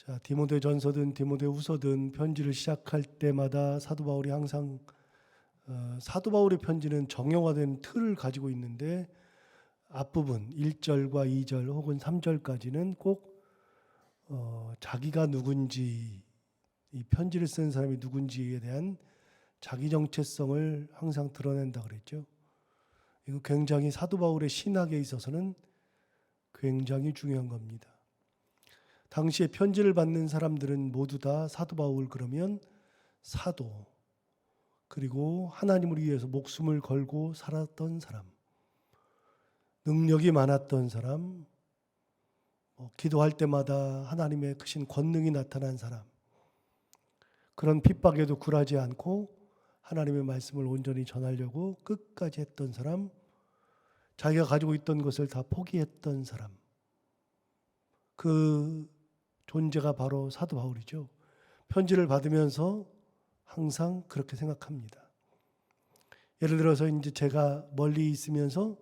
자, 디모데전서든 디모데후서든 편지를 시작할 때마다 사도 바울이 항상 사도 바울의 편지는 정형화된 틀을 가지고 있는데 앞부분 1절과 2절 혹은 3절까지는 꼭 자기가 누군지, 이 편지를 쓴 사람이 누군지에 대한 자기 정체성을 항상 드러낸다 그랬죠. 이거 굉장히 사도 바울의 신학에 있어서는 굉장히 중요한 겁니다. 당시에 편지를 받는 사람들은 모두 다 사도 바울 그러면 사도, 그리고 하나님을 위해서 목숨을 걸고 살았던 사람, 능력이 많았던 사람, 기도할 때마다 하나님의 크신 권능이 나타난 사람, 그런 핍박에도 굴하지 않고 하나님의 말씀을 온전히 전하려고 끝까지 했던 사람, 자기가 가지고 있던 것을 다 포기했던 사람, 그 존재가 바로 사도 바울이죠. 편지를 받으면서 항상 그렇게 생각합니다. 예를 들어서 이제 제가 멀리 있으면서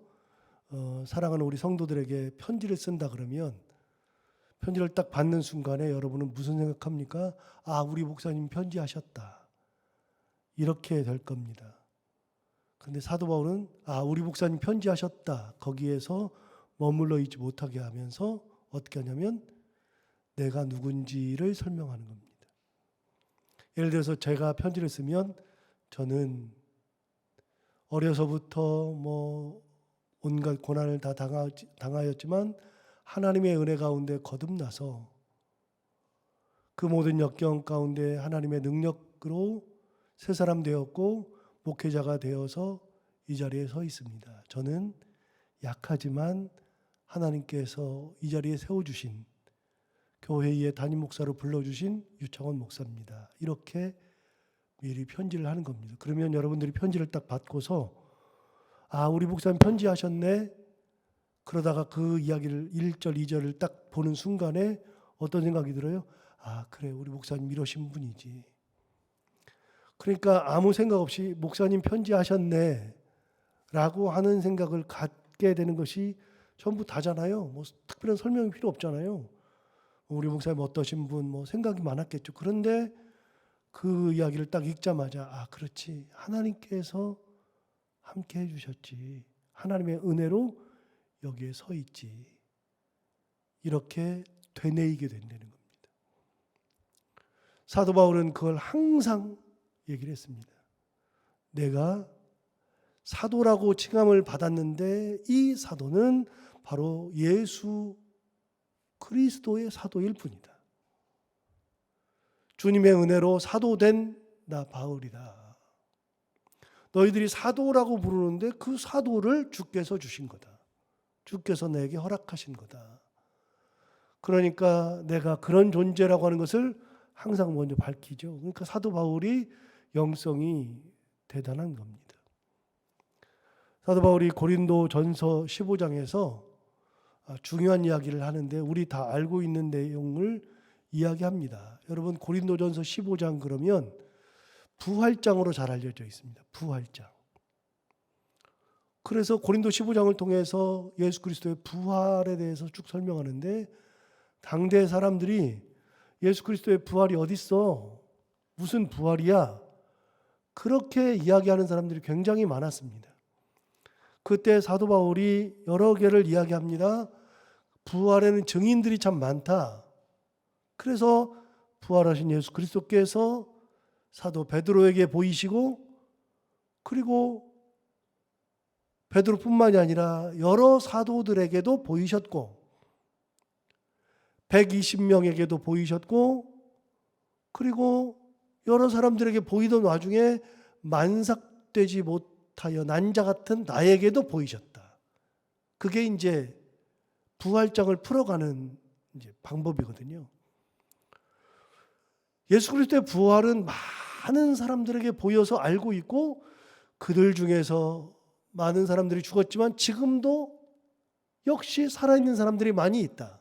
사랑하는 우리 성도들에게 편지를 쓴다 그러면 편지를 딱 받는 순간에 여러분은 무슨 생각합니까? 아, 우리 목사님 편지하셨다. 이렇게 될 겁니다. 그런데 사도 바울은 우리 목사님 편지하셨다. 거기에서 머물러 있지 못하게 하면서 어떻게 하냐면 내가 누군지를 설명하는 겁니다. 예를 들어서 제가 편지를 쓰면 저는 어려서부터 온갖 고난을 다 당하였지만 하나님의 은혜 가운데 거듭나서 그 모든 역경 가운데 하나님의 능력으로 새 사람 되었고 목회자가 되어서 이 자리에 서 있습니다. 저는 약하지만 하나님께서 이 자리에 세워주신 교회의 담임 목사로 불러주신 유창원 목사입니다. 이렇게 미리 편지를 하는 겁니다. 그러면 여러분들이 편지를 딱 받고서 우리 목사님 편지하셨네. 그러다가 그 이야기를 1절, 2절을 딱 보는 순간에 어떤 생각이 들어요? 그래, 우리 목사님 이러신 분이지. 그러니까 아무 생각 없이 목사님 편지하셨네 라고 하는 생각을 갖게 되는 것이 전부 다잖아요. 특별한 설명이 필요 없잖아요. 우리 목사님 어떠신 분, 생각이 많았겠죠. 그런데 그 이야기를 딱 읽자마자 그렇지, 하나님께서 함께 해주셨지, 하나님의 은혜로 여기에 서 있지, 이렇게 되뇌이게 된다는 겁니다. 사도 바울은 그걸 항상 얘기를 했습니다. 내가 사도라고 칭함을 받았는데 이 사도는 바로 예수 그리스도의 사도일 뿐이다. 주님의 은혜로 사도된 나 바울이다. 너희들이 사도라고 부르는데 그 사도를 주께서 주신 거다. 주께서 내게 허락하신 거다. 그러니까 내가 그런 존재라고 하는 것을 항상 먼저 밝히죠. 그러니까 사도 바울이 영성이 대단한 겁니다. 사도 바울이 고린도 전서 15장에서 중요한 이야기를 하는데 우리 다 알고 있는 내용을 이야기합니다. 여러분, 고린도전서 15장 그러면 부활장으로 잘 알려져 있습니다. 부활장. 그래서 고린도 15장을 통해서 예수 그리스도의 부활에 대해서 쭉 설명하는데 당대 사람들이 예수 그리스도의 부활이 어디 있어? 무슨 부활이야? 그렇게 이야기하는 사람들이 굉장히 많았습니다. 그때 사도 바울이 여러 개를 이야기합니다. 부활에는 증인들이 참 많다. 그래서 부활하신 예수 그리스도께서 사도 베드로에게 보이시고, 그리고 베드로뿐만이 아니라 여러 사도들에게도 보이셨고 120명에게도 보이셨고, 그리고 여러 사람들에게 보이던 와중에 만삭되지 못하여 난 자 같은 나에게도 보이셨다. 그게 이제 부활장을 풀어가는 이제 방법이거든요. 예수 그리스도의 부활은 많은 사람들에게 보여서 알고 있고 그들 중에서 많은 사람들이 죽었지만 지금도 역시 살아있는 사람들이 많이 있다.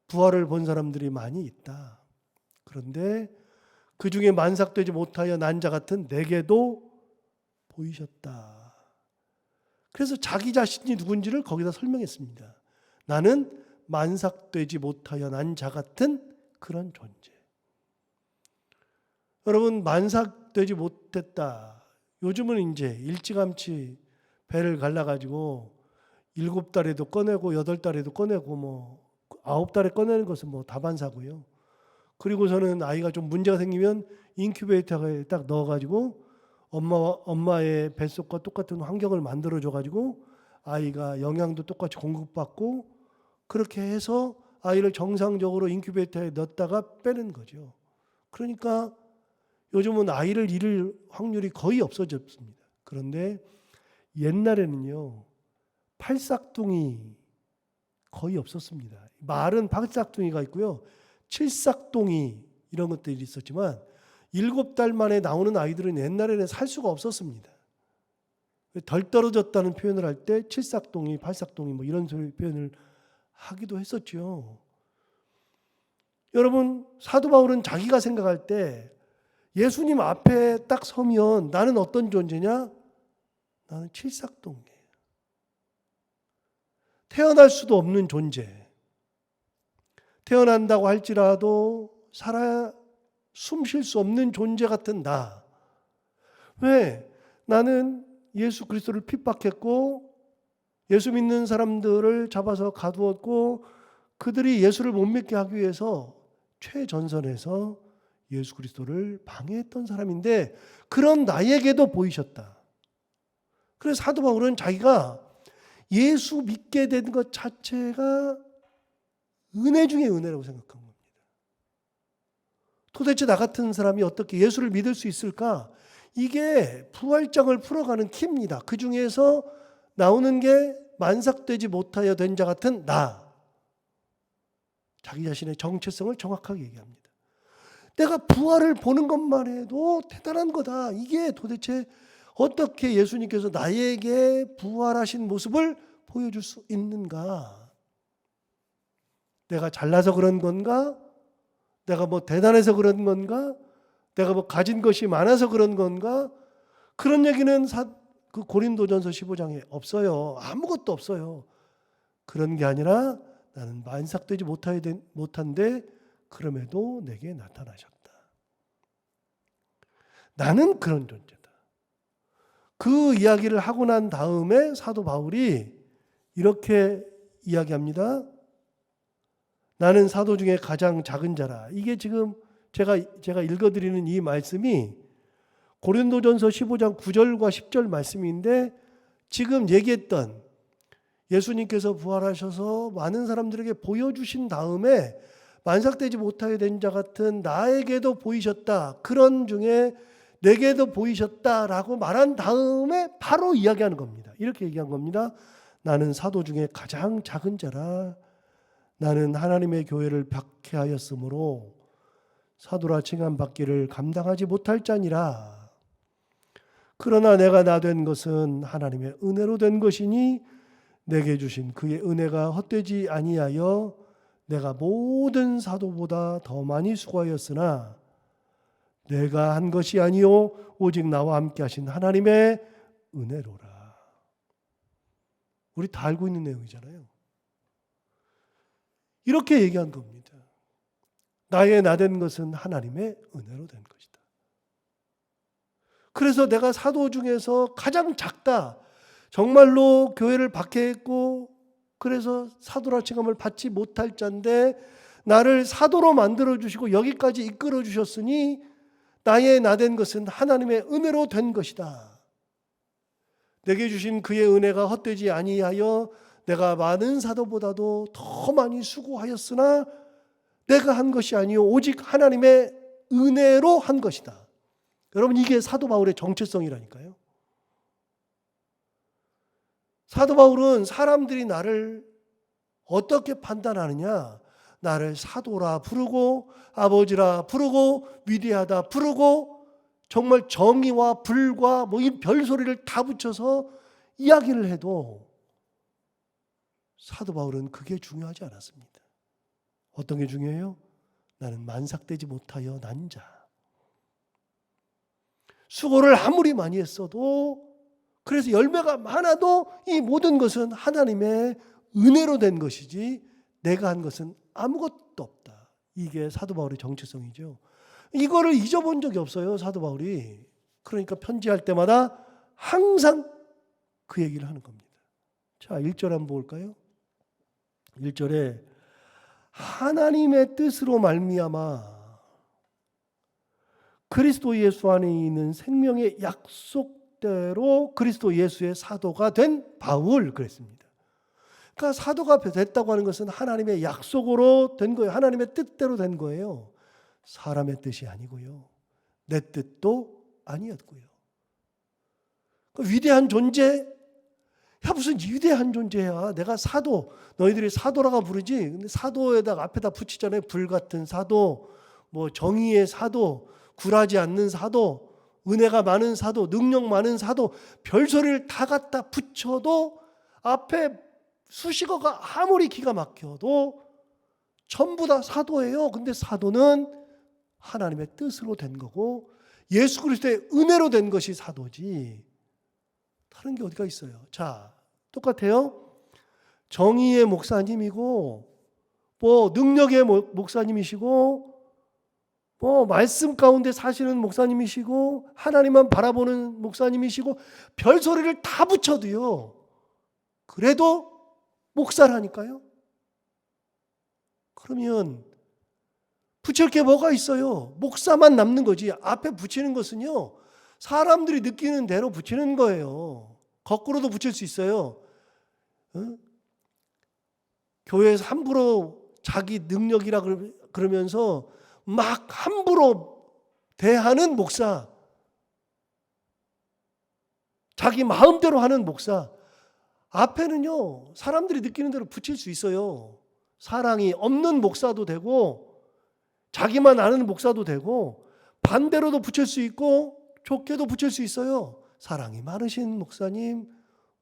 부활을 본 사람들이 많이 있다. 그런데 그 중에 만삭되지 못하여 난 자 같은 내게도 보이셨다. 그래서 자기 자신이 누군지를 거기다 설명했습니다. 나는 만삭되지 못하여 난 자 같은 그런 존재. 여러분, 만삭되지 못했다. 요즘은 이제 일찌감치 배를 갈라가지고 7달에도 꺼내고 8달에도 꺼내고 9달에 꺼내는 것은 다반사고요. 그리고서는 아이가 좀 문제가 생기면 인큐베이터에 딱 넣어가지고 엄마의 뱃속과 똑같은 환경을 만들어줘가지고 아이가 영양도 똑같이 공급받고 그렇게 해서 아이를 정상적으로 인큐베이터에 넣었다가 빼는 거죠. 그러니까 요즘은 아이를 잃을 확률이 거의 없어졌습니다. 그런데 옛날에는요, 팔싹둥이 거의 없었습니다. 말은 팔싹둥이가 있고요, 칠싹둥이 이런 것들이 있었지만 7달 만에 나오는 아이들은 옛날에는 살 수가 없었습니다. 덜 떨어졌다는 표현을 할 때 칠싹둥이, 팔싹둥이 이런 표현을 하기도 했었죠. 여러분, 사도 바울은 자기가 생각할 때 예수님 앞에 딱 서면 나는 어떤 존재냐? 나는 칠싹둥이에요. 태어날 수도 없는 존재. 태어난다고 할지라도 숨 쉴 수 없는 존재 같은 나. 왜? 나는 예수 그리스도를 핍박했고 예수 믿는 사람들을 잡아서 가두었고 그들이 예수를 못 믿게 하기 위해서 최전선에서 예수 그리스도를 방해했던 사람인데 그런 나에게도 보이셨다. 그래서 사도 바울은 자기가 예수 믿게 된 것 자체가 은혜 중에 은혜라고 생각한 겁니다. 도대체 나 같은 사람이 어떻게 예수를 믿을 수 있을까? 이게 부활장을 풀어가는 키입니다. 그 중에서 나오는 게 만삭되지 못하여 된 자 같은 나. 자기 자신의 정체성을 정확하게 얘기합니다. 내가 부활을 보는 것만 해도 대단한 거다. 이게 도대체 어떻게 예수님께서 나에게 부활하신 모습을 보여줄 수 있는가? 내가 잘나서 그런 건가? 내가 대단해서 그런 건가? 내가 가진 것이 많아서 그런 건가? 그런 얘기는 그 고린도전서 15장에 없어요. 아무것도 없어요. 그런 게 아니라 나는 만삭되지 못한데 그럼에도 내게 나타나셨다. 나는 그런 존재다. 그 이야기를 하고 난 다음에 사도 바울이 이렇게 이야기합니다. 나는 사도 중에 가장 작은 자라. 이게 지금 제가 읽어드리는 이 말씀이 고린도전서 15장 9절과 10절 말씀인데 지금 얘기했던 예수님께서 부활하셔서 많은 사람들에게 보여주신 다음에 만삭되지 못하게 된 자 같은 나에게도 보이셨다. 그런 중에 내게도 보이셨다라고 말한 다음에 바로 이야기하는 겁니다. 이렇게 얘기한 겁니다. 나는 사도 중에 가장 작은 자라. 나는 하나님의 교회를 박해하였으므로 사도라 칭함받기를 감당하지 못할 자니라. 그러나 내가 나 된 것은 하나님의 은혜로 된 것이니 내게 주신 그의 은혜가 헛되지 아니하여 내가 모든 사도보다 더 많이 수고하였으나 내가 한 것이 아니요 오직 나와 함께 하신 하나님의 은혜로라. 우리 다 알고 있는 내용이잖아요. 이렇게 얘기한 겁니다. 나의 나 된 것은 하나님의 은혜로 된 것이다. 그래서 내가 사도 중에서 가장 작다. 정말로 교회를 박해했고 그래서 사도라 칭함을 받지 못할 자인데 나를 사도로 만들어주시고 여기까지 이끌어 주셨으니 나의 나 된 것은 하나님의 은혜로 된 것이다. 내게 주신 그의 은혜가 헛되지 아니하여 내가 많은 사도보다도 더 많이 수고하였으나 내가 한 것이 아니요 오직 하나님의 은혜로 한 것이다. 여러분 이게 사도 바울의 정체성이라니까요. 사도 바울은 사람들이 나를 어떻게 판단하느냐? 나를 사도라 부르고 아버지라 부르고 위대하다 부르고 정말 정의와 불과 이 별소리를 다 붙여서 이야기를 해도 사도 바울은 그게 중요하지 않았습니다. 어떤 게 중요해요? 나는 만삭되지 못하여 난 자. 수고를 아무리 많이 했어도 그래서 열매가 많아도 이 모든 것은 하나님의 은혜로 된 것이지 내가 한 것은 아무것도 없다. 이게 사도 바울의 정체성이죠. 이거를 잊어본 적이 없어요, 사도 바울이. 그러니까 편지할 때마다 항상 그 얘기를 하는 겁니다. 자, 1절 한번 볼까요? 1절에 하나님의 뜻으로 말미암아 그리스도 예수 안에 있는 생명의 약속대로 그리스도 예수의 사도가 된 바울 그랬습니다. 그러니까 사도가 됐다고 하는 것은 하나님의 약속으로 된 거예요. 하나님의 뜻대로 된 거예요. 사람의 뜻이 아니고요. 내 뜻도 아니었고요. 그 위대한 존재, 야 무슨 위대한 존재야. 내가 사도, 너희들이 사도라고 부르지. 근데 사도에다가 앞에다 붙이잖아요. 불같은 사도, 뭐 정의의 사도, 굴하지 않는 사도, 은혜가 많은 사도, 능력 많은 사도, 별소리를 다 갖다 붙여도 앞에 수식어가 아무리 기가 막혀도 전부 다 사도예요. 근데 사도는 하나님의 뜻으로 된 거고 예수 그리스도의 은혜로 된 것이 사도지 다른 게 어디가 있어요. 자, 똑같아요. 정의의 목사님이고 뭐 능력의 목사님이시고 뭐 말씀 가운데 사시는 목사님이시고 하나님만 바라보는 목사님이시고 별소리를 다 붙여도요. 그래도 목사라니까요. 그러면 붙일 게 뭐가 있어요? 목사만 남는 거지. 앞에 붙이는 것은요. 사람들이 느끼는 대로 붙이는 거예요. 거꾸로도 붙일 수 있어요. 교회에서 함부로 자기 능력이라 그러면서 막 함부로 대하는 목사, 자기 마음대로 하는 목사, 앞에는요 사람들이 느끼는 대로 붙일 수 있어요. 사랑이 없는 목사도 되고 자기만 아는 목사도 되고 반대로도 붙일 수 있고 좋게도 붙일 수 있어요. 사랑이 많으신 목사님,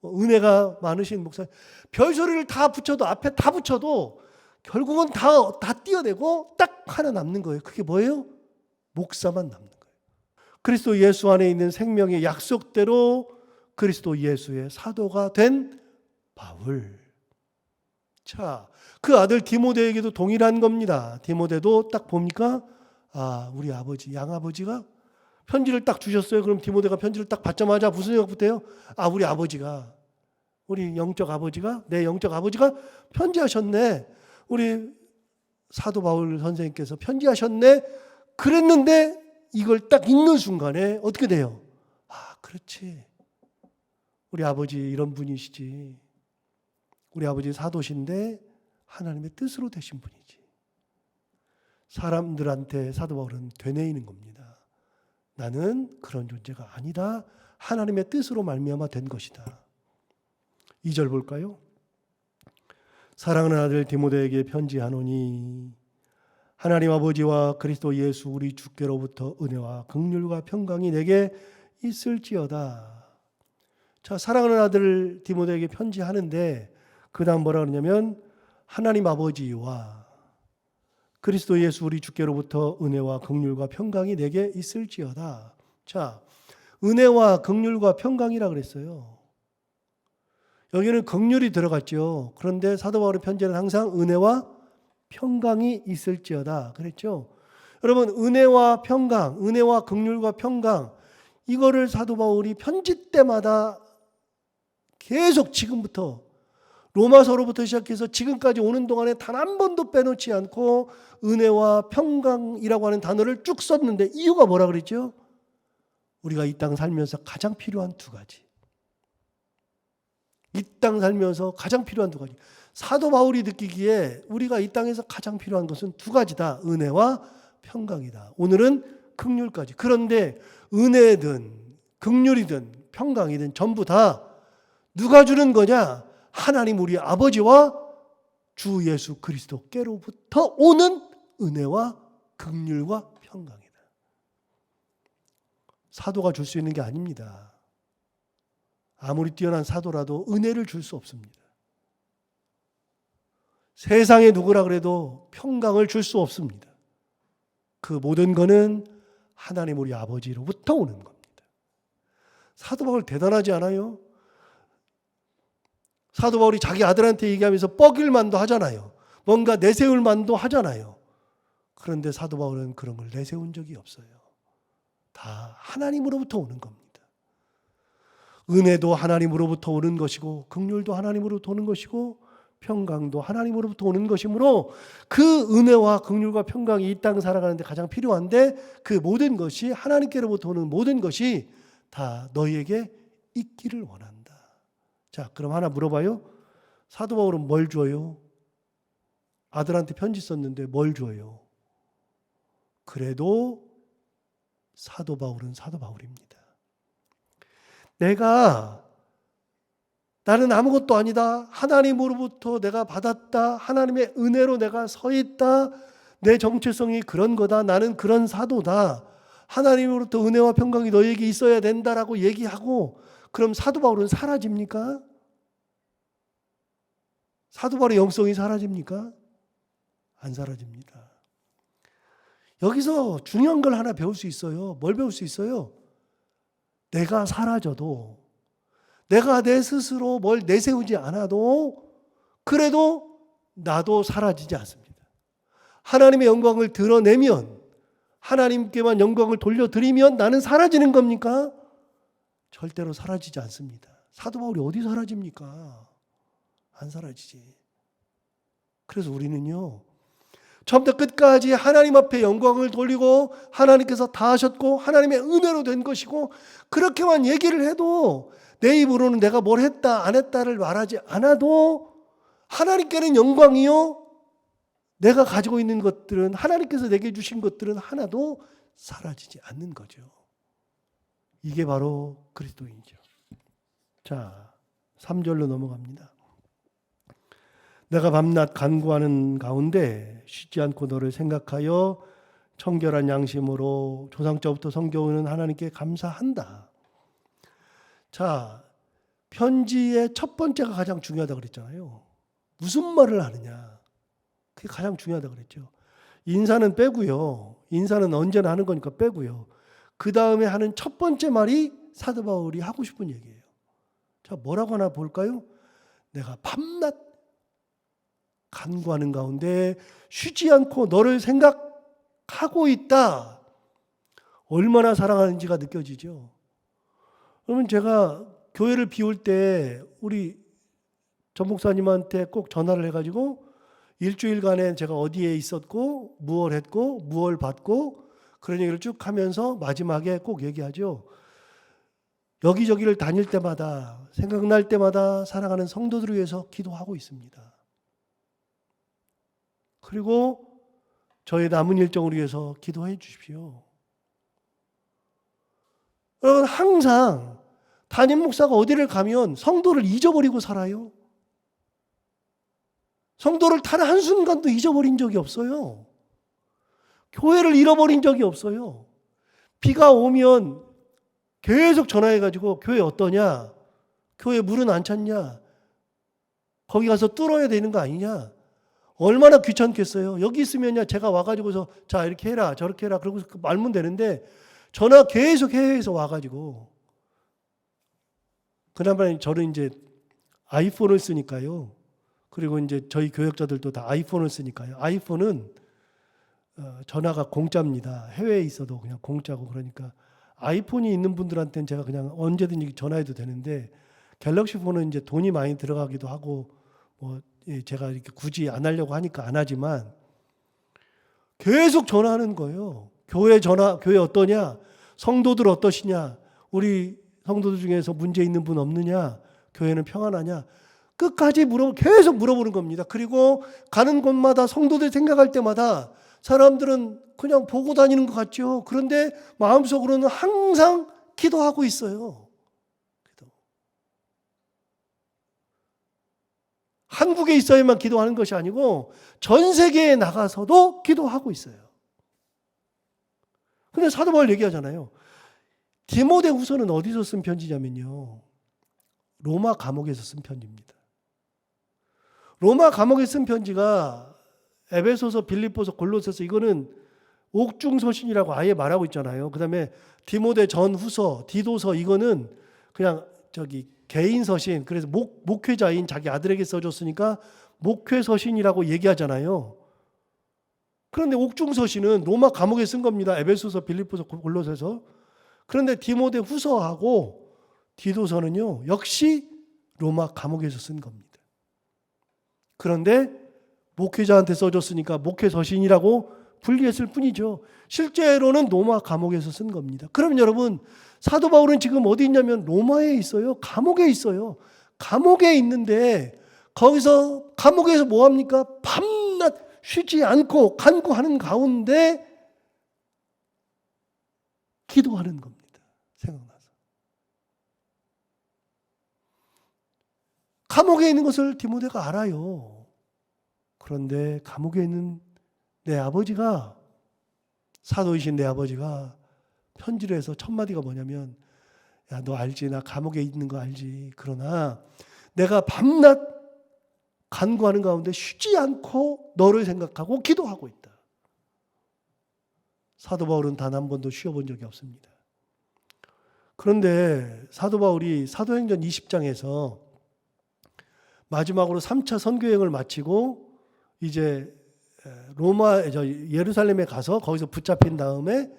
은혜가 많으신 목사님, 별소리를 다 붙여도 앞에 다 붙여도 결국은 다 띄어내고 딱 하나 남는 거예요. 그게 뭐예요? 목사만 남는 거예요. 그리스도 예수 안에 있는 생명의 약속대로 그리스도 예수의 사도가 된 바울. 자, 그 아들 디모데에게도 동일한 겁니다. 디모데도 딱 보니까 우리 아버지, 양아버지가 편지를 딱 주셨어요. 그럼 디모데가 편지를 딱 받자마자 무슨 생각부터요? 우리 아버지가, 우리 영적 아버지가, 내 영적 아버지가 편지하셨네. 우리 사도 바울 선생님께서 편지하셨네. 그랬는데 이걸 딱 읽는 순간에 어떻게 돼요? 그렇지. 우리 아버지 이런 분이시지. 우리 아버지 사도신데 하나님의 뜻으로 되신 분이지. 사람들한테 사도 바울은 되뇌이는 겁니다. 나는 그런 존재가 아니다. 하나님의 뜻으로 말미암아 된 것이다. 2절 볼까요? 사랑하는 아들 디모데에게 편지하노니 하나님 아버지와 그리스도 예수 우리 주께로부터 은혜와 긍휼과 평강이 내게 있을지어다. 자, 사랑하는 아들 디모데에게 편지하는데 그 다음 뭐라 그러냐면 하나님 아버지와 그리스도 예수 우리 주께로부터 은혜와 긍휼과 평강이 내게 있을지어다. 자, 은혜와 긍휼과 평강이라 그랬어요. 여기는 긍휼이 들어갔죠. 그런데 사도 바울의 편지는 항상 은혜와 평강이 있을지어다 그랬죠. 여러분, 은혜와 평강, 은혜와 긍휼과 평강, 이거를 사도 바울이 편지 때마다 계속 지금부터 로마서로부터 시작해서 지금까지 오는 동안에 단 한 번도 빼놓지 않고 은혜와 평강이라고 하는 단어를 쭉 썼는데 이유가 뭐라 그랬죠? 우리가 이 땅 살면서 가장 필요한 두 가지. 이 땅 살면서 가장 필요한 두 가지. 사도 바울이 느끼기에 우리가 이 땅에서 가장 필요한 것은 두 가지다. 은혜와 평강이다. 오늘은 긍휼까지. 그런데 은혜든 긍휼이든 평강이든 전부 다 누가 주는 거냐? 하나님 우리 아버지와 주 예수 그리스도께로부터 오는 은혜와 긍휼과 평강이다. 사도가 줄 수 있는 게 아닙니다. 아무리 뛰어난 사도라도 은혜를 줄 수 없습니다. 세상에 누구라 그래도 평강을 줄 수 없습니다. 그 모든 것은 하나님 우리 아버지로부터 오는 겁니다. 사도 바울 대단하지 않아요? 사도 바울이 자기 아들한테 얘기하면서 뻐길만도 하잖아요. 뭔가 내세울 만도 하잖아요. 그런데 사도 바울은 그런 걸 내세운 적이 없어요. 다 하나님으로부터 오는 겁니다. 은혜도 하나님으로부터 오는 것이고 긍휼도 하나님으로부터 오는 것이고 평강도 하나님으로부터 오는 것이므로 그 은혜와 긍휼과 평강이 이 땅 살아가는데 가장 필요한데 그 모든 것이 하나님께로부터 오는 모든 것이 다 너희에게 있기를 원한다. 자, 그럼 하나 물어봐요. 사도 바울은 뭘 줘요? 아들한테 편지 썼는데 뭘 줘요? 그래도 사도 바울은 사도 바울입니다. 나는 아무것도 아니다. 하나님으로부터 내가 받았다. 하나님의 은혜로 내가 서 있다. 내 정체성이 그런 거다. 나는 그런 사도다. 하나님으로부터 은혜와 평강이 너에게 있어야 된다라고 얘기하고 그럼 사도 바울은 사라집니까? 사도 바울의 영성이 사라집니까? 안 사라집니다. 여기서 중요한 걸 하나 배울 수 있어요. 뭘 배울 수 있어요? 내가 사라져도 내가 내 스스로 뭘 내세우지 않아도 그래도 나도 사라지지 않습니다. 하나님의 영광을 드러내면 하나님께만 영광을 돌려드리면 나는 사라지는 겁니까? 절대로 사라지지 않습니다. 사도 바울이 어디 사라집니까? 안 사라지지. 그래서 우리는요, 처음부터 끝까지 하나님 앞에 영광을 돌리고 하나님께서 다 하셨고 하나님의 은혜로 된 것이고 그렇게만 얘기를 해도 내 입으로는 내가 뭘 했다 안 했다를 말하지 않아도 하나님께는 영광이요, 내가 가지고 있는 것들은 하나님께서 내게 주신 것들은 하나도 사라지지 않는 거죠. 이게 바로 그리스도인이죠. 자, 3절로 넘어갑니다. 내가 밤낮 간구하는 가운데 쉬지 않고 너를 생각하여 청결한 양심으로 조상자부터 섬겨오는 하나님께 감사한다. 자, 편지의 첫 번째가 가장 중요하다고 그랬잖아요. 무슨 말을 하느냐. 그게 가장 중요하다고 그랬죠. 인사는 빼고요. 인사는 언제나 하는 거니까 빼고요. 그 다음에 하는 첫 번째 말이 사도 바울이 하고 싶은 얘기예요. 자, 뭐라고 하나 볼까요? 내가 밤낮 간구하는 가운데 쉬지 않고 너를 생각하고 있다. 얼마나 사랑하는지가 느껴지죠. 그러면 제가 교회를 비울 때 우리 전 목사님한테 꼭 전화를 해가지고 일주일간에 제가 어디에 있었고 무엇을 했고 무엇을 받고 그런 얘기를 쭉 하면서 마지막에 꼭 얘기하죠. 여기저기를 다닐 때마다 생각날 때마다 사랑하는 성도들을 위해서 기도하고 있습니다. 그리고 저의 남은 일정을 위해서 기도해 주십시오. 여러분, 항상 담임 목사가 어디를 가면 성도를 잊어버리고 살아요. 성도를 단 한순간도 잊어버린 적이 없어요. 교회를 잃어버린 적이 없어요. 비가 오면 계속 전화해가지고 교회 어떠냐? 교회 물은 안 찼냐? 거기 가서 뚫어야 되는 거 아니냐? 얼마나 귀찮겠어요. 여기 있으면요, 제가 와가지고서 자 이렇게 해라 저렇게 해라 그러고 말면 되는데 전화 계속 해외에서 와가지고 그나마 저는 이제 아이폰을 쓰니까요. 그리고 이제 저희 교역자들도 다 아이폰을 쓰니까요. 아이폰은 전화가 공짜입니다. 해외에 있어도 그냥 공짜고 그러니까 아이폰이 있는 분들한테는 제가 그냥 언제든지 전화해도 되는데 갤럭시 폰은 이제 돈이 많이 들어가기도 하고 뭐 제가 이렇게 굳이 안 하려고 하니까 안 하지만 계속 전화하는 거예요. 교회 어떠냐? 성도들 어떠시냐? 우리 성도들 중에서 문제 있는 분 없느냐? 교회는 평안하냐? 끝까지 계속 물어보는 겁니다. 그리고 가는 곳마다 성도들 생각할 때마다 사람들은 그냥 보고 다니는 것 같죠. 그런데 마음속으로는 항상 기도하고 있어요. 한국에 있어야만 기도하는 것이 아니고 전 세계에 나가서도 기도하고 있어요. 근데 사도 바울 얘기하잖아요. 디모데후서는 어디서 쓴 편지냐면요, 로마 감옥에서 쓴 편지입니다. 로마 감옥에 쓴 편지가 에베소서, 빌립보서, 골로새서 이거는 옥중서신이라고 아예 말하고 있잖아요. 그다음에 디모데 전후서, 디도서 이거는 그냥 개인 서신, 그래서 목회자인 자기 아들에게 써줬으니까 목회 서신이라고 얘기하잖아요. 그런데 옥중서신은 로마 감옥에 쓴 겁니다. 에베소서, 빌립보서, 골로새서. 그런데 디모데후서하고 디도서는요, 역시 로마 감옥에서 쓴 겁니다. 그런데 목회자한테 써줬으니까 목회서신이라고 분리했을 뿐이죠. 실제로는 로마 감옥에서 쓴 겁니다. 그럼 여러분, 사도 바울은 지금 어디 있냐면 로마에 있어요. 감옥에 있어요. 감옥에 있는데 거기서 감옥에서 뭐 합니까? 밤낮 쉬지 않고 간구하는 가운데 기도하는 겁니다. 생각나서. 감옥에 있는 것을 디모데가 알아요. 그런데 감옥에 있는 내 아버지가, 사도이신 내 아버지가 편지를 해서 첫 마디가 뭐냐면, 야, 너 알지? 나 감옥에 있는 거 알지? 그러나 내가 밤낮 간구하는 가운데 쉬지 않고 너를 생각하고 기도하고 있다. 사도 바울은 단 한 번도 쉬어본 적이 없습니다. 그런데 사도 바울이 사도행전 20장에서 마지막으로 3차 선교여행을 마치고 이제 예루살렘에 가서 거기서 붙잡힌 다음에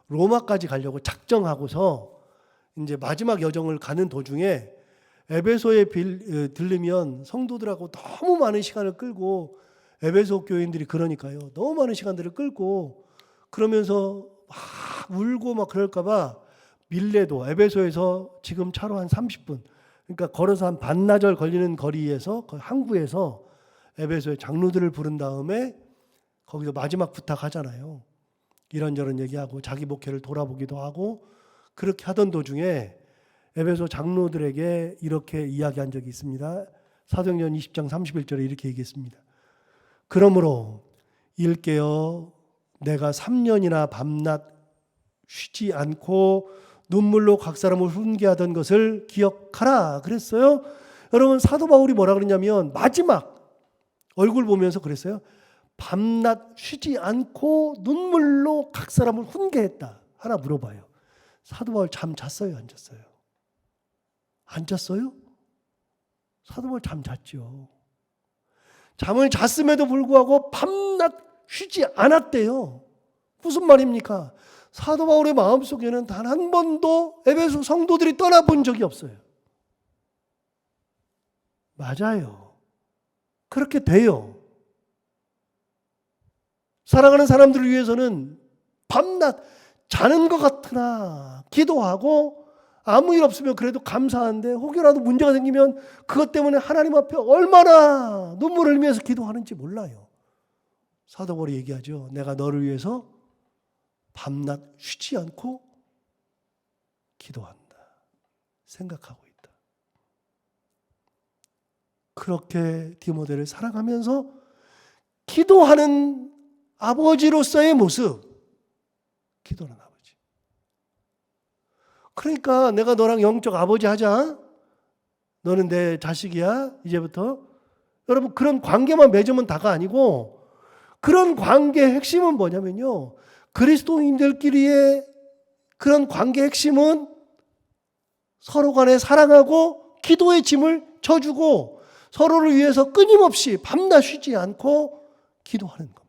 로마까지 가려고 작정하고서 이제 마지막 여정을 가는 도중에 에베소에 들르면 성도들하고 너무 많은 시간을 끌고, 에베소 교인들이 그러니까요, 너무 많은 시간들을 끌고 그러면서 막 울고 막 그럴까봐 밀레도, 에베소에서 지금 차로 한 30분, 그러니까 걸어서 한 반나절 걸리는 거리에서, 항구에서 에베소의 장로들을 부른 다음에 거기서 마지막 부탁하잖아요. 이런저런 얘기하고 자기 목회를 돌아보기도 하고, 그렇게 하던 도중에 에베소 장로들에게 이렇게 이야기한 적이 있습니다. 사도행전 20장 31절에 이렇게 얘기했습니다. 그러므로 일깨어 내가 3년이나 밤낮 쉬지 않고 눈물로 각 사람을 훈계하던 것을 기억하라 그랬어요. 여러분, 사도 바울이 뭐라 그랬냐면 마지막 얼굴 보면서 그랬어요. 밤낮 쉬지 않고 눈물로 각 사람을 훈계했다. 하나 물어봐요. 사도 바울 잠 잤어요? 안 잤어요? 안 잤어요? 사도 바울 잠 잤죠. 잠을 잤음에도 불구하고 밤낮 쉬지 않았대요. 무슨 말입니까? 사도 바울의 마음속에는 단 한 번도 에베소 성도들이 떠나본 적이 없어요. 맞아요. 그렇게 돼요. 사랑하는 사람들을 위해서는 밤낮 자는 것 같으나 기도하고, 아무 일 없으면 그래도 감사한데 혹여라도 문제가 생기면 그것 때문에 하나님 앞에 얼마나 눈물을 흘리면서 기도하는지 몰라요. 사도 바울이 얘기하죠. 내가 너를 위해서 밤낮 쉬지 않고 기도한다. 생각하고 있다. 그렇게 디모데를 사랑하면서 기도하는 아버지로서의 모습. 기도하는 아버지. 그러니까 내가 너랑 영적 아버지 하자. 너는 내 자식이야. 이제부터. 여러분, 그런 관계만 맺으면 다가 아니고, 그런 관계의 핵심은 뭐냐면요, 그리스도인들끼리의 그런 관계의 핵심은 서로 간에 사랑하고 기도의 짐을 져주고 서로를 위해서 끊임없이 밤낮 쉬지 않고 기도하는 겁니다.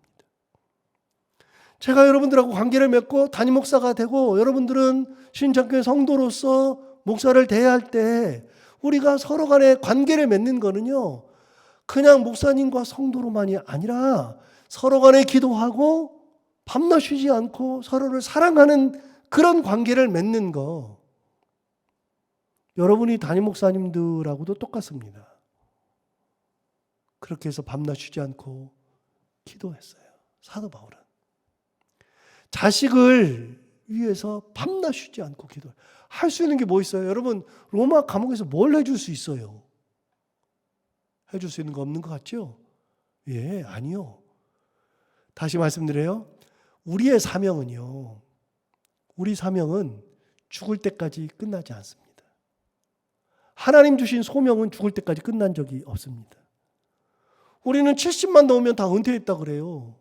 제가 여러분들하고 관계를 맺고 담임 목사가 되고 여러분들은 신천교회 성도로서 목사를 대해할 때 우리가 서로 간에 관계를 맺는 거는요, 그냥 목사님과 성도로만이 아니라 서로 간에 기도하고 밤낮 쉬지 않고 서로를 사랑하는 그런 관계를 맺는 거. 여러분이 담임 목사님들하고도 똑같습니다. 그렇게 해서 밤낮 쉬지 않고 기도했어요. 사도 바울은. 자식을 위해서 밤낮 쉬지 않고 기도해요. 할 수 있는 게 뭐 있어요? 여러분, 로마 감옥에서 뭘 해줄 수 있어요? 해줄 수 있는 거 없는 것 같죠? 예, 아니요. 다시 말씀드려요. 우리의 사명은요, 우리 사명은 죽을 때까지 끝나지 않습니다. 하나님 주신 소명은 죽을 때까지 끝난 적이 없습니다. 우리는 70만 넘으면 다 은퇴했다 그래요.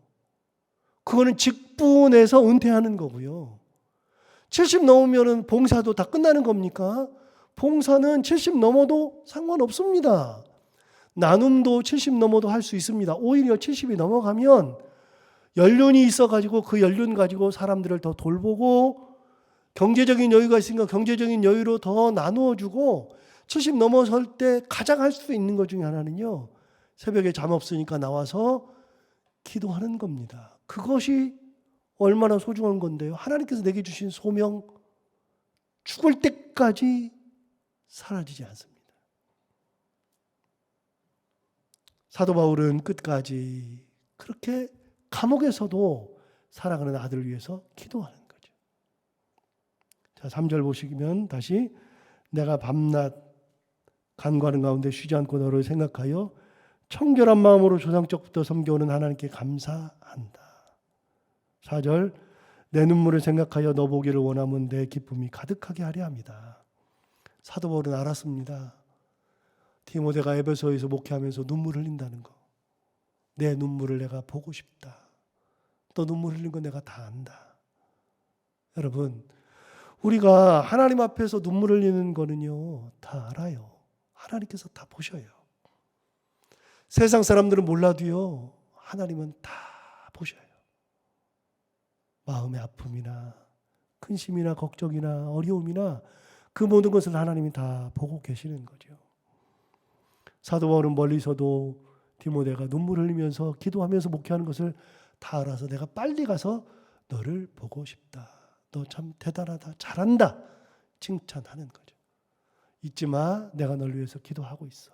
그거는 직분에서 은퇴하는 거고요. 70 넘으면 봉사도 다 끝나는 겁니까? 봉사는 70 넘어도 상관없습니다. 나눔도 70 넘어도 할 수 있습니다. 오히려 70이 넘어가면 연륜이 있어가지고 그 연륜 가지고 사람들을 더 돌보고 경제적인 여유가 있으니까 경제적인 여유로 더 나누어주고 70 넘어설 때 가장 할 수 있는 것 중에 하나는요. 새벽에 잠 없으니까 나와서 기도하는 겁니다. 그것이 얼마나 소중한 건데요. 하나님께서 내게 주신 소명 죽을 때까지 사라지지 않습니다. 사도 바울은 끝까지 그렇게 감옥에서도 사랑하는 아들을 위해서 기도하는 거죠. 자, 3절 보시면 다시 내가 밤낮 간구하는 가운데 쉬지 않고 너를 생각하여 청결한 마음으로 조상적부터 섬겨오는 하나님께 감사한다. 4절 내 눈물을 생각하여 너 보기를 원하면 내 기쁨이 가득하게 하려 합니다. 사도 바울은 알았습니다. 디모데가 에베소에서 목회하면서 눈물 흘린다는 거. 내 눈물을 내가 보고 싶다. 또 눈물 흘린 거 내가 다 안다. 여러분, 우리가 하나님 앞에서 눈물 흘리는 거는요, 다 알아요. 하나님께서 다 보셔요. 세상 사람들은 몰라도요, 하나님은 다 보셔요. 마음의 아픔이나 근심이나 걱정이나 어려움이나 그 모든 것을 하나님이 다 보고 계시는 거죠. 사도 바울은 멀리서도 디모데가 눈물 흘리면서 기도하면서 목회하는 것을 다 알아서 내가 빨리 가서 너를 보고 싶다. 너 참 대단하다. 잘한다. 칭찬하는 거죠. 잊지 마. 내가 널 위해서 기도하고 있어.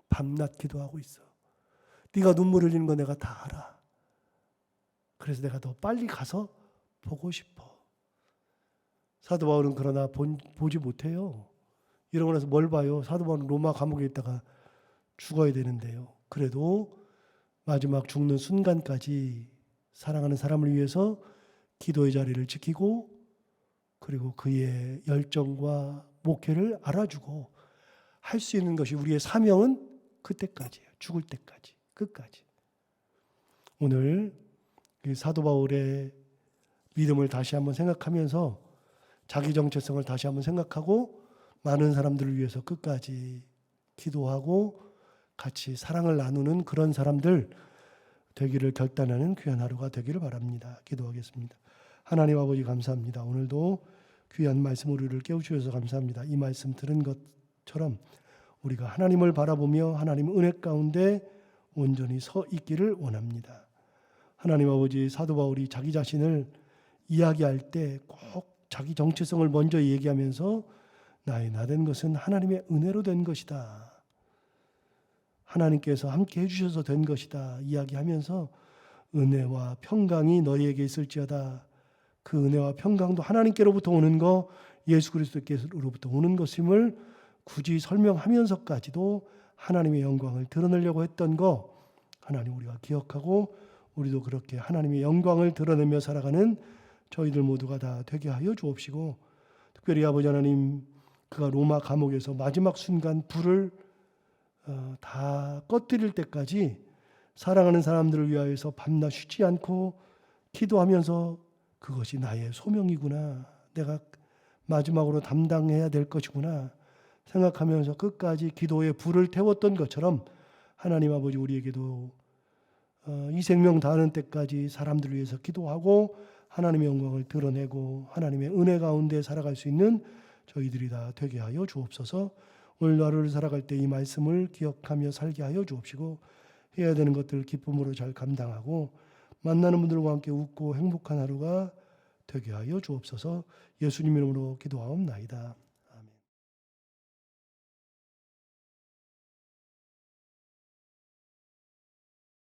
밤낮 기도하고 있어. 네가 눈물 흘리는 거 내가 다 알아. 그래서 내가 더 빨리 가서 보고 싶어. 사도 바울은 그러나 보지 못해요. 이러고 나서 뭘 봐요? 사도 바울은 로마 감옥에 있다가 죽어야 되는데요. 그래도 마지막 죽는 순간까지 사랑하는 사람을 위해서 기도의 자리를 지키고 그리고 그의 열정과 목회를 알아주고 할 수 있는 것이 우리의 사명은 그때까지예요. 죽을 때까지, 끝까지. 오늘 사도 바울의 믿음을 다시 한번 생각하면서 자기 정체성을 다시 한번 생각하고 많은 사람들을 위해서 끝까지 기도하고 같이 사랑을 나누는 그런 사람들 되기를 결단하는 귀한 하루가 되기를 바랍니다. 기도하겠습니다. 하나님 아버지 감사합니다. 오늘도 귀한 말씀 우리를 깨우쳐주셔서 감사합니다. 이 말씀 들은 것처럼 우리가 하나님을 바라보며 하나님 은혜 가운데 온전히 서 있기를 원합니다. 하나님 아버지 사도 바울이 자기 자신을 이야기할 때 꼭 자기 정체성을 먼저 얘기하면서 나의 나된 것은 하나님의 은혜로 된 것이다. 하나님께서 함께 해주셔서 된 것이다. 이야기하면서 은혜와 평강이 너희에게 있을지어다. 그 은혜와 평강도 하나님께로부터 오는 거 예수 그리스도께로부터 오는 것임을 굳이 설명하면서까지도 하나님의 영광을 드러내려고 했던 거 하나님 우리가 기억하고 우리도 그렇게 하나님의 영광을 드러내며 살아가는 저희들 모두가 다 되게 하여 주옵시고 특별히 아버지 하나님 그가 로마 감옥에서 마지막 순간 불을 다 꺼뜨릴 때까지 사랑하는 사람들을 위하여서 밤낮 쉬지 않고 기도하면서 그것이 나의 소명이구나. 내가 마지막으로 담당해야 될 것이구나. 생각하면서 끝까지 기도에 불을 태웠던 것처럼 하나님 아버지 우리에게도 이 생명 다하는 때까지 사람들을 위해서 기도하고 하나님의 영광을 드러내고 하나님의 은혜 가운데 살아갈 수 있는 저희들이 다 되게 하여 주옵소서. 오늘 하루를 살아갈 때 이 말씀을 기억하며 살게 하여 주옵시고 해야 되는 것들 기쁨으로 잘 감당하고 만나는 분들과 함께 웃고 행복한 하루가 되게 하여 주옵소서. 예수님 이름으로 기도하옵나이다.